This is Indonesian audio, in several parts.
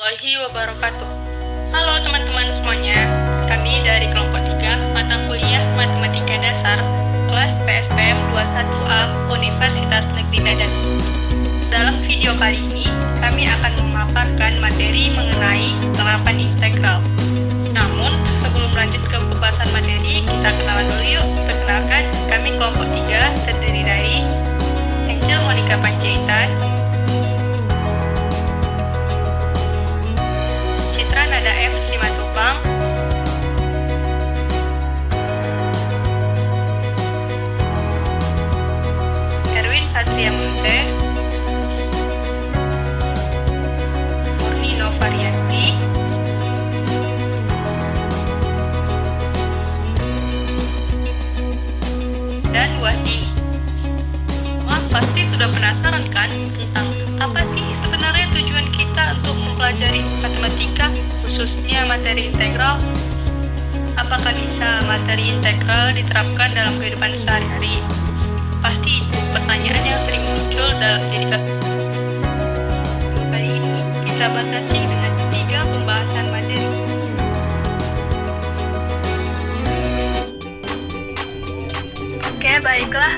warahmatullahi wabarakatuh. Halo teman-teman semuanya, kami dari kelompok 3 mata kuliah Matematika Dasar kelas PSPM 21A Universitas Negeri Medan. Dalam video kali ini, kami akan memaparkan materi mengenai penerapan integral. Namun, sebelum lanjut ke pembahasan materi, kita kenalan dulu yuk. Perkenalkan, kami kelompok 3 terdiri dari Angel Monica Panjaitan, Citra Nada F. Simatupang, Erwin Satria Munte, Murni Novarianti, dan Wahdi. Wah, pasti sudah penasaran kan tentang apa sih sebenarnya tujuan kita untuk mempelajari matematika, khususnya materi integral? Apakah bisa materi integral diterapkan dalam kehidupan sehari-hari? Pasti itu pertanyaan yang sering muncul dalam diri kita. Kali ini kita batasi dengan 3 pembahasan materi. Oke, baiklah.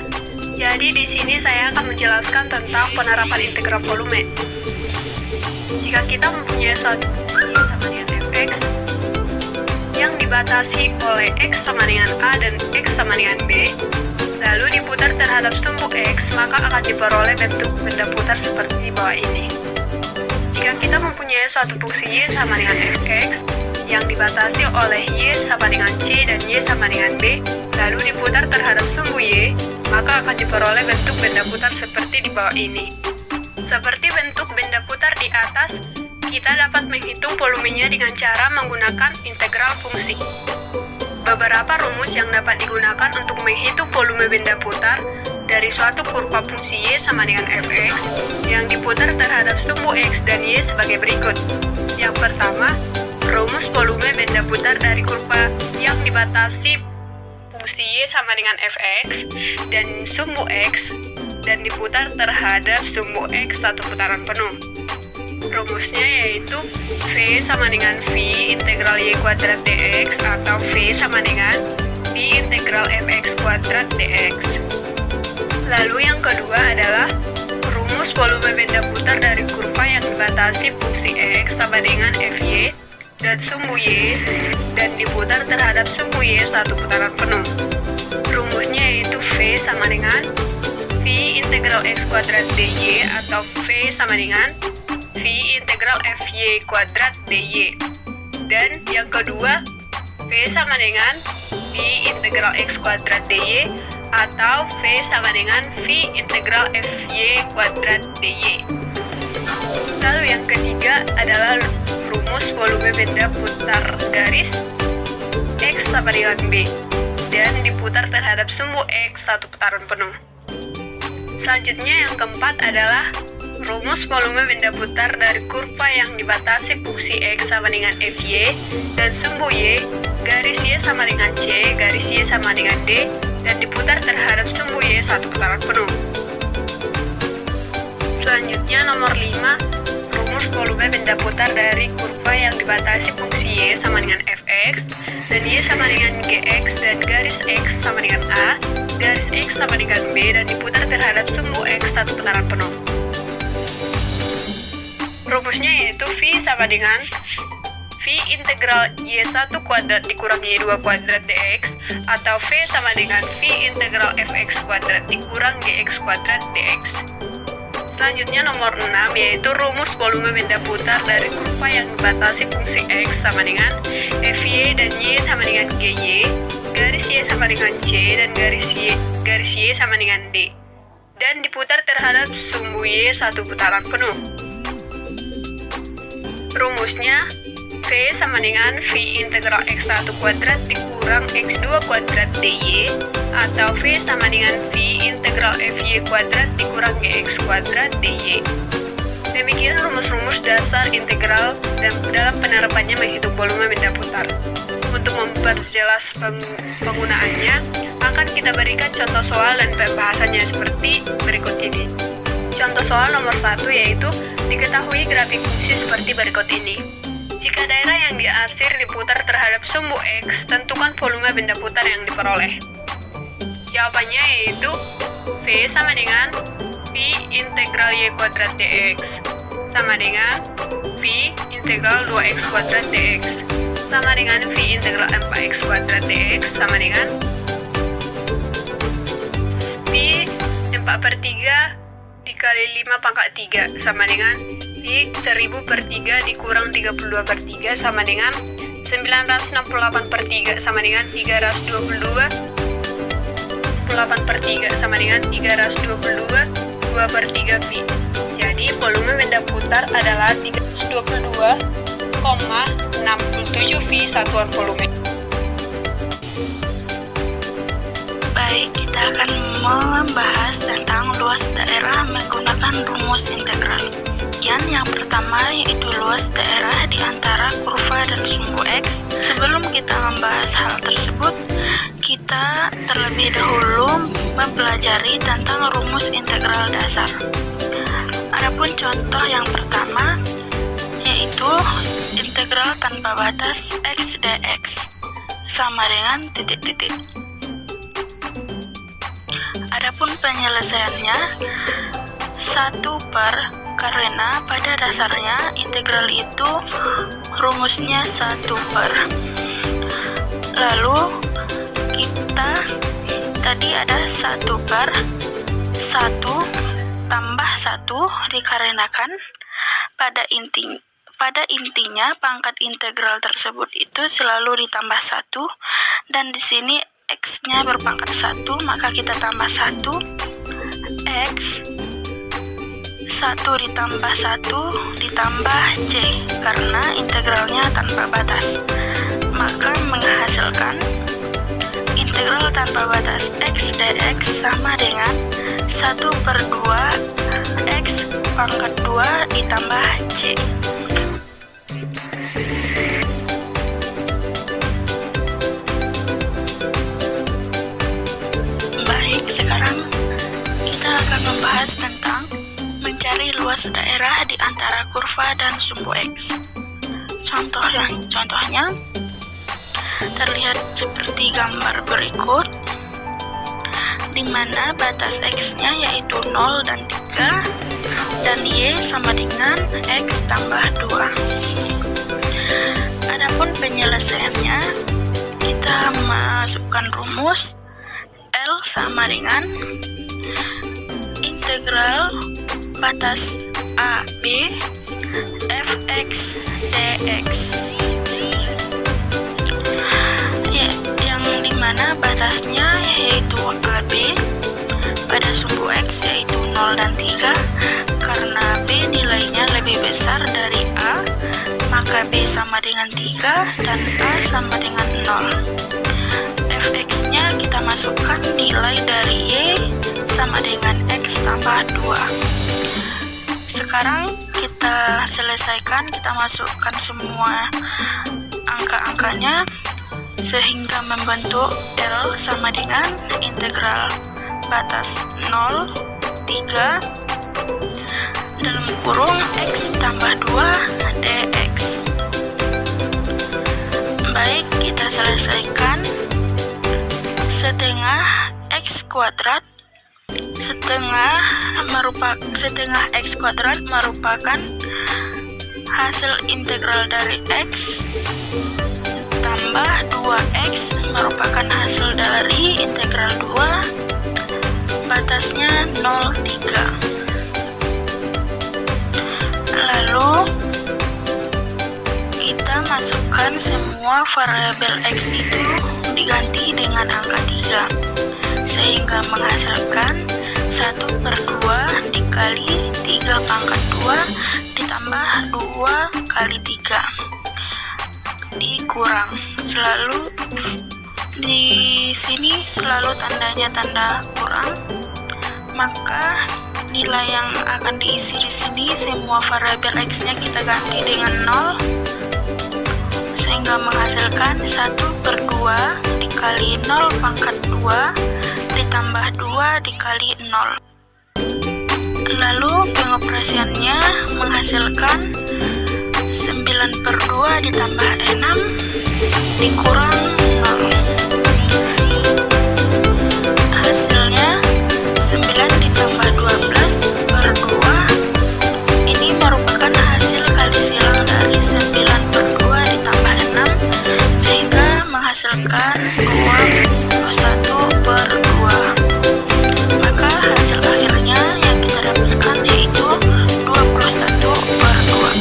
Jadi di sini saya akan menjelaskan tentang penerapan integral volume. Jika kita mempunyai suatu fungsi sama dengan fx yang dibatasi oleh x sama dengan a dan x sama dengan b, lalu diputar terhadap sumbu x, maka akan diperoleh bentuk benda putar seperti di bawah ini. Jika kita mempunyai suatu fungsi y sama dengan fx yang dibatasi oleh y sama dengan c dan y sama dengan b, lalu diputar terhadap sumbu y, maka akan diperoleh bentuk benda putar seperti di bawah ini. Seperti bentuk benda putar di atas, kita dapat menghitung volumenya dengan cara menggunakan integral fungsi. Beberapa rumus yang dapat digunakan untuk menghitung volume benda putar dari suatu kurva fungsi y sama dengan fx yang diputar terhadap sumbu x dan y sebagai berikut. Yang pertama, rumus volume benda putar dari kurva yang dibatasi fungsi y sama dengan fx dan sumbu x dan diputar terhadap sumbu x satu putaran penuh. Rumusnya yaitu V sama dengan V integral y kuadrat dx atau V sama dengan V integral fx kuadrat dx. Lalu yang kedua adalah rumus volume benda putar dari kurva yang dibatasi fungsi x sama dengan fy dan sumbu y dan diputar terhadap sumbu y satu putaran penuh. Rumusnya yaitu V sama dengan V integral x kuadrat dy atau V sama dengan V integral fy kuadrat dy. Dan yang kedua, V sama dengan V integral x kuadrat dy atau V sama dengan V integral fy kuadrat dy. Lalu yang ketiga adalah rumus volume benda putar garis x sama dengan b dan diputar terhadap sumbu x satu putaran penuh. Selanjutnya yang keempat adalah rumus volume benda putar dari kurva yang dibatasi fungsi x sama dengan fy dan sumbu y, garis y sama dengan c, garis y sama dengan d dan diputar terhadap sumbu y satu putaran penuh. Selanjutnya nomor 5, rumus volume benda putar dari kurva yang dibatasi fungsi y sama dengan fx dan y sama dengan gx dan garis x sama dengan a, garis x sama dengan b dan diputar terhadap sumbu x satu putaran penuh. Rumusnya yaitu V sama dengan V integral y1 kuadrat dikurang y2 kuadrat dx atau V sama dengan V integral fx kuadrat dikurang gx kuadrat dx. Selanjutnya nomor 6 yaitu rumus volume benda putar dari kurva yang dibatasi fungsi x sama dengan fy dan y sama dengan gy, garis y sama dengan c dan garis y sama dengan d dan diputar terhadap sumbu y satu putaran penuh. Rumusnya V sama dengan V integral x1 kuadrat dikurang x2 kuadrat dy atau V sama dengan V integral fy kuadrat dikurang gx kuadrat dy. Demikian rumus-rumus dasar integral dan dalam penerapannya menghitung volume benda putar. Untuk memperjelas penggunaannya, akan kita berikan contoh soal dan pembahasannya seperti berikut ini. Contoh soal nomor 1 yaitu diketahui grafik fungsi seperti berikut ini. Jika daerah yang diarsir diputar terhadap sumbu X, tentukan volume benda putar yang diperoleh. Jawabannya yaitu V sama dengan V integral Y kuadrat dx sama dengan V integral 2x kuadrat dx sama dengan V integral 4x kuadrat dx sama dengan V 4/3 dikali 5 pangkat 3 sama dengan V 1000/3 dikurang 32/3 sama dengan 968/3 sama dengan 322 8/3 sama dengan 322 2/3 V. Jadi volume benda putar adalah 322,67 V satuan volume. Baik, kita akan membahas tentang luas daerah menggunakan rumus integral. Yang pertama yaitu luas daerah di antara kurva dan sumbu X. Sebelum kita membahas hal tersebut, kita terlebih dahulu mempelajari tentang rumus integral dasar. Adapun contoh yang pertama yaitu integral tanpa batas X dx sama dengan titik-titik. Adapun penyelesaiannya 1 per, karena pada dasarnya integral itu rumusnya 1 per. Lalu kita tadi ada 1 per 1 tambah 1 dikarenakan pada intinya pangkat integral tersebut itu selalu ditambah 1, dan di sini X-nya berpangkat 1, maka kita tambah 1 X 1 ditambah 1 ditambah J karena integralnya tanpa batas, maka menghasilkan integral tanpa batas X dx sama dengan 1/2 X pangkat 2 ditambah J. Baik, sekarang kita akan membahas tentang mencari luas daerah di antara kurva dan sumbu X. Contohnya terlihat seperti gambar berikut, di mana batas X-nya yaitu 0 dan 3 dan Y sama dengan X tambah 2. Adapun penyelesaiannya, kita masukkan rumus L sama dengan integral batas AB fx dx, yang dimana batasnya yaitu AB pada sumbu X yaitu 0 dan 3. Karena B nilainya lebih besar dari A, maka B sama dengan 3 dan A sama dengan 0. Fx nya kita masukkan nilai dari Y sama dengan X tambah 2. Sekarang kita selesaikan, kita masukkan semua angka-angkanya sehingga membentuk L sama dengan integral batas 0, 3 dalam kurung X tambah 2 dx. Baik, kita selesaikan. Setengah X kuadrat setengah X kuadrat merupakan hasil integral dari X tambah 2X merupakan hasil dari integral 2 batasnya 0, 3. Lalu kita masukkan semua variabel X itu diganti dengan angka 3 sehingga menghasilkan 1/2 dikali 3 pangkat 2 ditambah 2 kali 3 dikurang. Selalu di sini selalu tandanya tanda kurang, maka nilai yang akan diisi di sini semua variabel X-nya kita ganti dengan 0 sehingga menghasilkan 1/2 dikali 0 pangkat 2 ditambah 2 dikali 0. Lalu pengoperasiannya menghasilkan 9/2 ditambah 6 dikurang 0. Hasilnya 9 ditambah 12/2. Ini merupakan hasil kali silang dari 9/2 ditambah 6 sehingga menghasilkan 21/2. Maka hasil akhirnya yang kita dapatkan yaitu 21/2.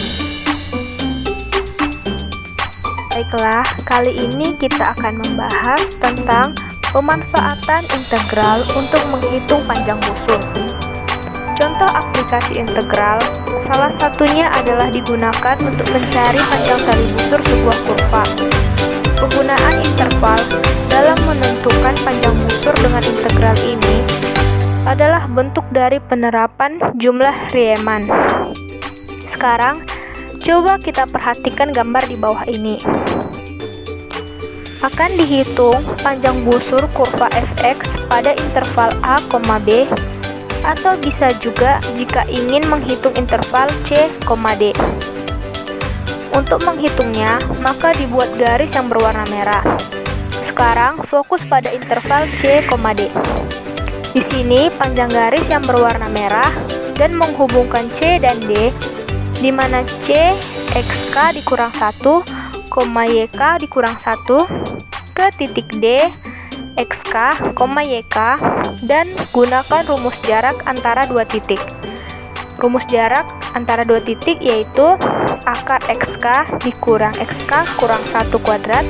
Baiklah, kali ini kita akan membahas tentang pemanfaatan integral untuk menghitung panjang busur. Contoh aplikasi integral, salah satunya adalah digunakan untuk mencari panjang tali busur sebuah kurva. Penggunaan interval dalam menentukan panjang busur dengan integral ini adalah bentuk dari penerapan jumlah Riemann. Sekarang, coba kita perhatikan gambar di bawah ini. Akan dihitung panjang busur kurva fx pada interval a, b, atau bisa juga jika ingin menghitung interval c, d. Untuk menghitungnya, maka dibuat garis yang berwarna merah. Sekarang fokus pada interval c, d. Di sini panjang garis yang berwarna merah dan menghubungkan c dan d, di mana c xk dikurang 1, yk dikurang 1 ke titik d xk, yk, dan gunakan rumus jarak antara dua titik. Rumus jarak antara dua titik yaitu akar xk dikurang xk kurang 1 kuadrat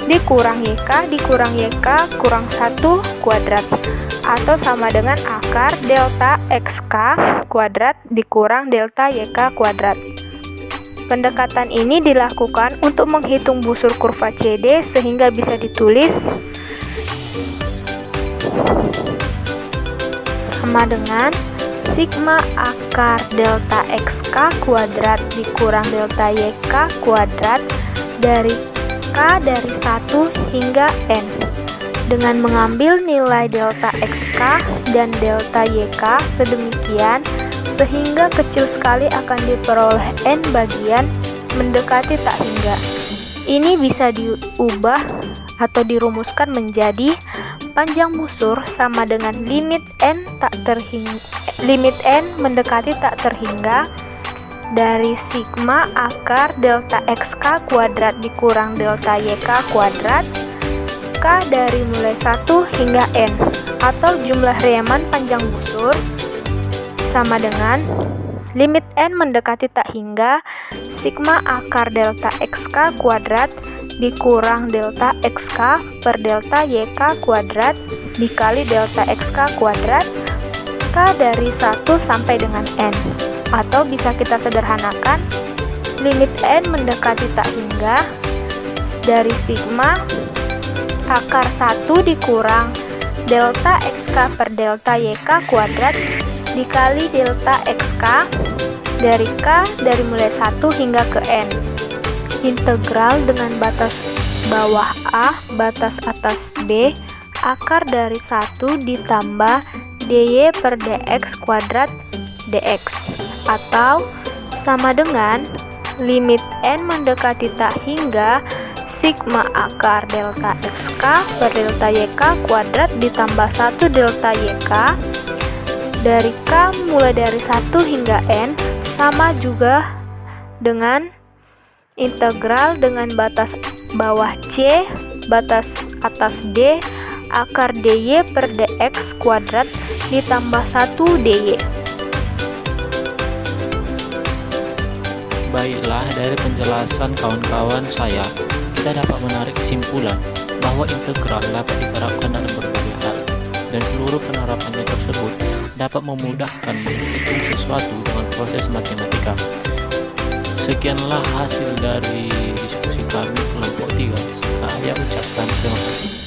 dikurang yk kurang 1 kuadrat, atau sama dengan akar delta xk kuadrat dikurang delta yk kuadrat. Pendekatan ini dilakukan untuk menghitung busur kurva CD sehingga bisa ditulis sama dengan sigma akar delta xk kuadrat dikurang delta yk kuadrat dari k dari 1 hingga n, dengan mengambil nilai delta xk dan delta yk sedemikian sehingga kecil sekali akan diperoleh n bagian mendekati tak hingga. Ini bisa diubah atau dirumuskan menjadi panjang busur sama dengan limit n mendekati tak terhingga dari sigma akar delta xk kuadrat dikurang delta yk kuadrat k dari mulai 1 hingga n, atau jumlah Riemann panjang busur sama dengan limit n mendekati tak hingga sigma akar delta xk kuadrat dikurang delta xk per delta yk kuadrat dikali delta xk kuadrat k dari 1 sampai dengan n, atau bisa kita sederhanakan limit n mendekati tak hingga dari sigma akar 1 dikurang delta xk per delta yk kuadrat dikali delta xk dari k dari mulai 1 hingga ke n. Integral dengan batas bawah a, batas atas b, akar dari 1 ditambah dy per dx kuadrat dx, atau sama dengan limit n mendekati tak hingga sigma akar delta xk per delta yk kuadrat ditambah 1 delta yk dari k mulai dari 1 hingga n, sama juga dengan integral dengan batas bawah c, batas atas d, akar dy per dx kuadrat ditambah 1 dy. Baiklah, dari penjelasan kawan-kawan saya, kita dapat menarik kesimpulan bahwa integral dapat diterapkan dalam berbagai hal, dan seluruh penerapannya tersebut dapat memudahkan menghitung sesuatu dengan proses matematika. Sekianlah hasil dari diskusi kami kelompok 3. Saya ucapkan terima kasih.